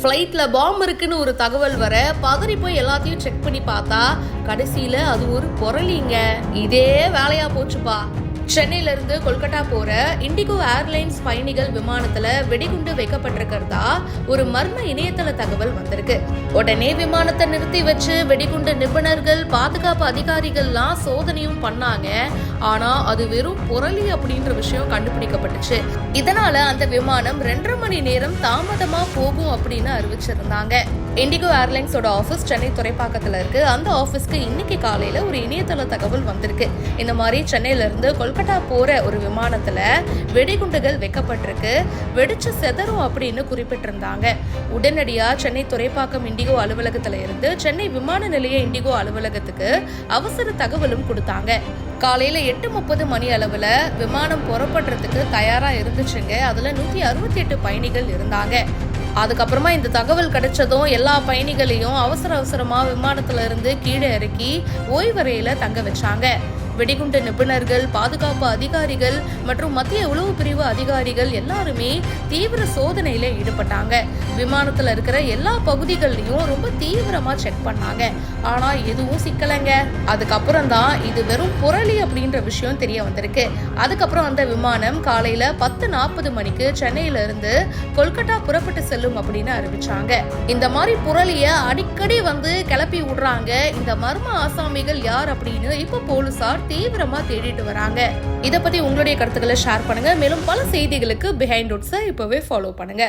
ஃப்ளைட்ல பாம்பு இருக்குன்னு ஒரு தகவல் வர பதறி போய் எல்லாத்தையும் செக் பண்ணி பார்த்தா கடைசியில அது ஒரு பொருளிங்க. இதே வேலையா போச்சுப்பா. சென்னையில இருந்து கொல்கட்டா போற இண்டிகோ ஏர்லைன்ஸ் பயணிகள் விமானத்துல வெடிகுண்டு வைக்கப்பட்டிருக்கிறதா ஒரு மர்ம இணையதள தகவல் வந்திருக்கு. உடனே விமானத்தை நிறுத்தி வச்சு வெடிகுண்டு நிபுணர்கள், பாதுகாப்பு அதிகாரிகள்லாம் சோதனையும் பண்ணாங்க. ஆனா அது வெறும் புரளி அப்படின்ற விஷயம் கண்டுபிடிக்கப்பட்டுச்சு. இதனால அந்த விமானம் 2.5 மணி நேரம் தாமதமா போகும் அப்படின்னு அறிவிச்சிருந்தாங்க. இண்டிகோ ஏர்லைன்ஸோட ஆபீஸ் சென்னை துறைப்பாக்கத்துல இருக்கு. அந்த ஆபீஸ்க்கு இன்னைக்கு காலையில ஒரு இணையதள தகவல் வந்திருக்கு. இந்த மாதிரி சென்னையில இருந்து கொல்கட்டா போற ஒரு விமானத்துல வெடிகுண்டுகள் வைக்கப்பட்டிருக்கு, வெடிச்சு செதறும் அப்படின்னு குறிப்பிட்டிருந்தாங்க. உடனடியா சென்னை துறைப்பாக்கம் இண்டிகோ அலுவலகத்துல இருந்து சென்னை விமான நிலைய இண்டிகோ அலுவலகத்துக்கு அவசர தகவலும் கொடுத்தாங்க. காலையில 8:30 மணி அளவுல விமானம் புறப்படுறதுக்கு தயாரா இருந்துச்சுங்க. அதுல 168 பயணிகள் இருந்தாங்க. அதுக்கப்புறமா இந்த தகவல் கிடைச்சதும் எல்லா பயணிகளையும் அவசரமா விமானத்துல இருந்து கீழே இறக்கி ஓய்வறையில தங்க வச்சாங்க. வெடிகுண்டு நிபுணர்கள், பாதுகாப்பு அதிகாரிகள் மற்றும் மத்திய உளவு பிரிவு அதிகாரிகள் எல்லாருமே தீவிர சோதனையில ஈடுபட்டாங்க. விமானத்துல இருக்கிற எல்லா பகுதிகள்லயும் ரொம்ப தீவிரமா செக் பண்ணாங்க. ஆனா எதுவும் சிக்கலைங்க. அதுக்கப்புறம் தான் இது வெறும் புரளி அப்படின்ற விஷயம் தெரிய வந்திருக்கு. அதுக்கப்புறம் அந்த விமானம் காலையில 10:40 மணிக்கு சென்னையில இருந்து கொல்கட்டா புறப்பட்டு செல்லும் அப்படின்னு அறிவிச்சாங்க. இந்த மாதிரி புரளிய அடிக்கடி கிளப்பி விடுறாங்க இந்த மர்ம ஆசாமிகள் யார் அப்படின்னு இப்ப போலீசார் தீவிரமா தேடிட்டு வராங்க. இத பத்தி உங்களுடைய கருத்துக்களை ஷேர் பண்ணுங்க. மேலும் பல செய்திகளுக்கு பிஹைண்ட் ரூட்ஸை இப்பவே ஃபாலோ பண்ணுங்க.